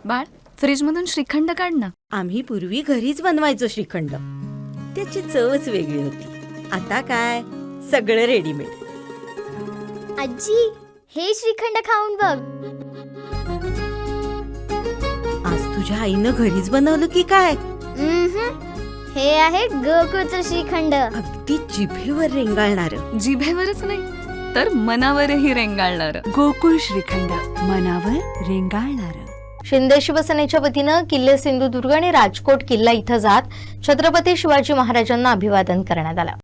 बाळ, फ्रीजमधून श्रीखंड काढ ना. आम्ही पूर्वी घरीच बनवायचो श्रीखंड. त्याची चवच वेगळी होती. आता काय सगळं रेडीमेड. आजी, हे श्रीखंड खाऊन बघ. आज तुझ्या आईनं घरीच बनवलं की काय? हे आहे गोकुळचं श्रीखंड. अगदी जिभेवर रेंगाळणार. जिभेवरच नाही तर मनावरही रेंगाळणार. गोकुळ श्रीखंड, मनावर रेंगाळणार. शिंदे शिवसेनेच्या वतीनं किल्ले सिंधुदुर्ग आणि राजकोट किल्ला इथं जात छत्रपती शिवाजी महाराजांना अभिवादन करण्यात आलं.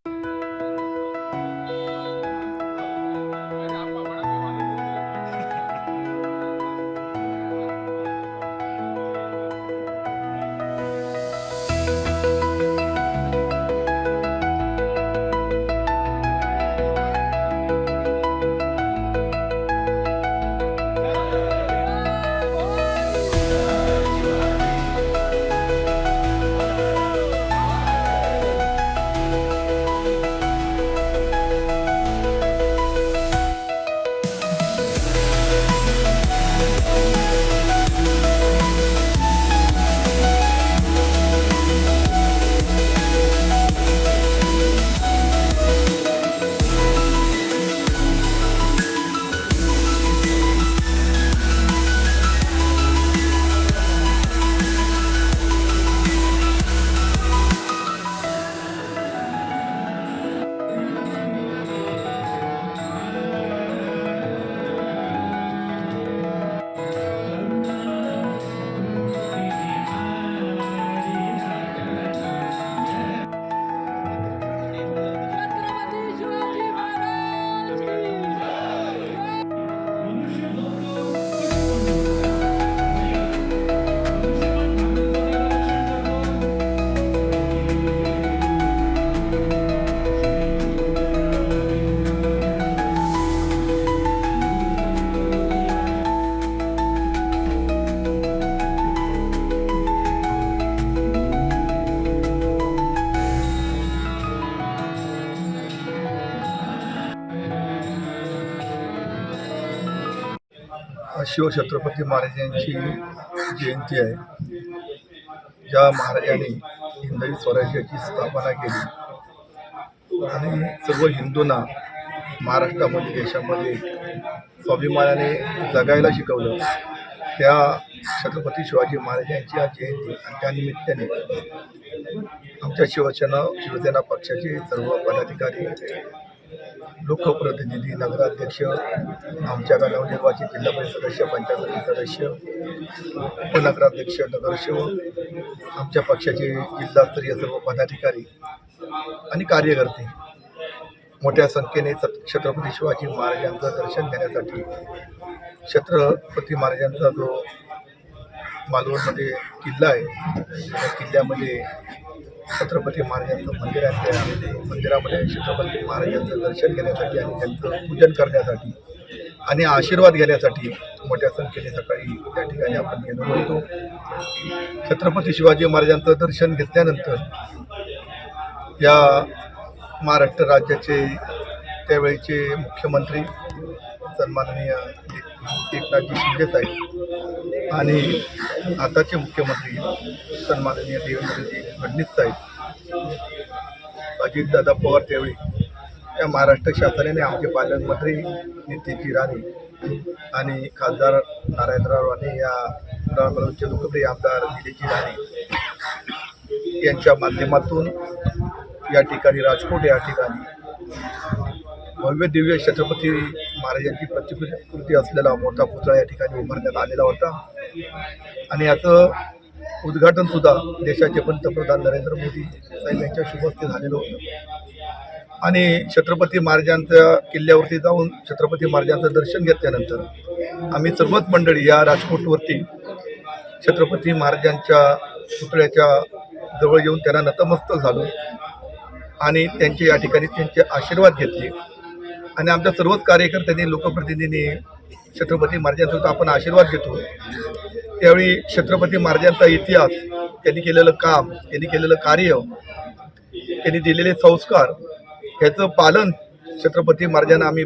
शिवछत्रपती महाराजांची जयंती आहे. ज्या महाराजांनी हिंदवी स्वराज्याची स्थापना केली आणि सर्व हिंदूंना महाराष्ट्रामध्ये देशामध्ये स्वाभिमानाने जगायला शिकवलं, त्या छत्रपती शिवाजी महाराजांची आज जयंती आणि त्यानिमित्ताने आमच्या शिवसेना पक्षाचे सर्व पदाधिकारी, लोकप्रतिनिधी, नगराध्यक्ष, आमच्या नवनिर्वाचित जिल्हा परिषद सदस्य, पंचायत समिती सदस्य, उपनगराध्यक्ष, नगरसेवक, आमच्या पक्षाचे जिल्हास्तरीय सर्व पदाधिकारी आणि कार्यकर्ते मोठ्या संख्येने छत्रपती शिवाजी महाराजांचं दर्शन घेण्यासाठी छत्रपती महाराजांचा जो मालवणमध्ये किल्ला आहे, त्या किल्ल्यामध्ये छत्रपती महाराजांचं मंदिर आहे. त्या मंदिरामध्ये छत्रपती महाराजांचं दर्शन घेण्यासाठी आणि त्यांचं पूजन करण्यासाठी आणि आशीर्वाद घेण्यासाठी मोठ्या संख्येने सकाळी त्या ठिकाणी आपण गेलो होतो. छत्रपती शिवाजी महाराजांचं दर्शन घेतल्यानंतर या महाराष्ट्र राज्याचे त्यावेळीचे मुख्यमंत्री सन्माननीय एकनाथजी शिंदे साहेब आणि आताचे मुख्यमंत्री सन्माननीय देवेंद्रजी फडणवीस साहेब, अजितदादा पवार त्यावेळी, या महाराष्ट्र शासनाने आमचे पालकमंत्री नितीनजी राणे आणि खासदार नारायणराव राणे, या नॉर्मलचे लोकप्रिय आमदार निलेशजी राणे यांच्या माध्यमातून या ठिकाणी राजकोट या ठिकाणी भव्य दिव्य छत्रपती महाराजांची प्रतिकृती असलेला मोठा पुतळा या ठिकाणी उभारण्यात आलेला होता आणि याचं उद्घाटन सुद्धा देशाचे पंतप्रधान नरेंद्र मोदी साहेब यांच्या शुभ हस्ते झालेलं होतं. आणि छत्रपती महाराजांच्या किल्ल्यावरती जाऊन छत्रपती महाराजांचं दर्शन घेतल्यानंतर आम्ही सर्वच मंडळी या राजकोटवरती छत्रपती महाराजांच्या पुतळ्याच्या जवळ येऊन त्यांना नतमस्तक झालो आणि त्यांचे या ठिकाणी त्यांचे आशीर्वाद घेतले. आणि आमच्या सर्वच कार्यकर्त्यांनी, लोकप्रतिनिधींनी छत्रपती महाराजांचा आपण आशीर्वाद घेतो. त्यावेळी छत्रपती महाराजांचा इतिहास, त्यांनी केलेलं काम, त्यांनी केलेलं कार्य, त्यांनी दिलेले संस्कार ह्याचं पालन छत्रपती महाराजांना आम्ही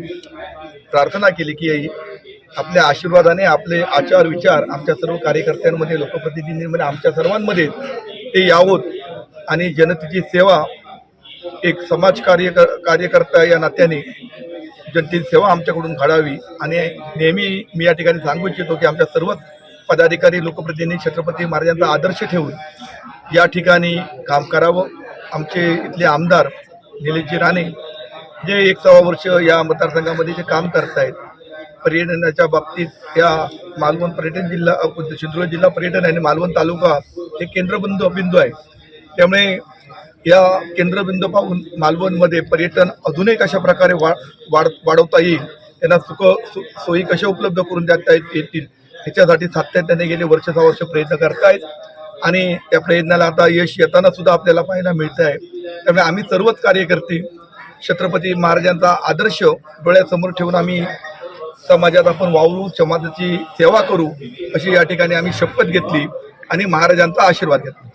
प्रार्थना केली की आपल्या आशीर्वादाने आपले आचार विचार आमच्या सर्व कार्यकर्त्यांमध्ये लोकप्रतिनिधींमध्ये आमच्या सर्वांमध्ये ते यावोत आणि जनतेची सेवा एक समाज कार्यकर्ता या नात्याने जनतेची सेवा आमच्याकडून घडावी. आणि नेहमी मी या ठिकाणी सांगू इच्छितो की आमच्या सर्वच पदाधिकारी लोकप्रतिनिधी छत्रपती महाराजांचा आदर्श ठेवून या ठिकाणी काम करावं. आमचे इथले आमदार निलेशजी राणे जे 1.25 वर्ष या मतदारसंघामध्ये जे काम करतायत पर्यटनाच्या बाबतीत, या मालवण पर्यटन जिल्हा सिंधुदुर्ग जिल्हा पर्यटन आणि मालवण तालुका हे केंद्रबिंदू आहे. त्यामुळे या केंद्रबिंदू पाहून मालवणमध्ये पर्यटन अजूनही कशा प्रकारे वाढवता येईल, त्यांना सोयी कशा उपलब्ध करून देता येतील ह्याच्यासाठी सातत्याने गेले वर्ष प्रयत्न करतायत आणि त्या प्रयत्नाला आता यश येताना सुद्धा आपल्याला पाहायला मिळत आहे. त्यामुळे आम्ही सर्वच कार्यकर्ते छत्रपती महाराजांचा आदर्श डोळ्यासमोर ठेवून आम्ही समाजात आपण वावरू, समाजाची सेवा करू अशी या ठिकाणी आम्ही शपथ घेतली आणि महाराजांचा आशीर्वाद घेतला.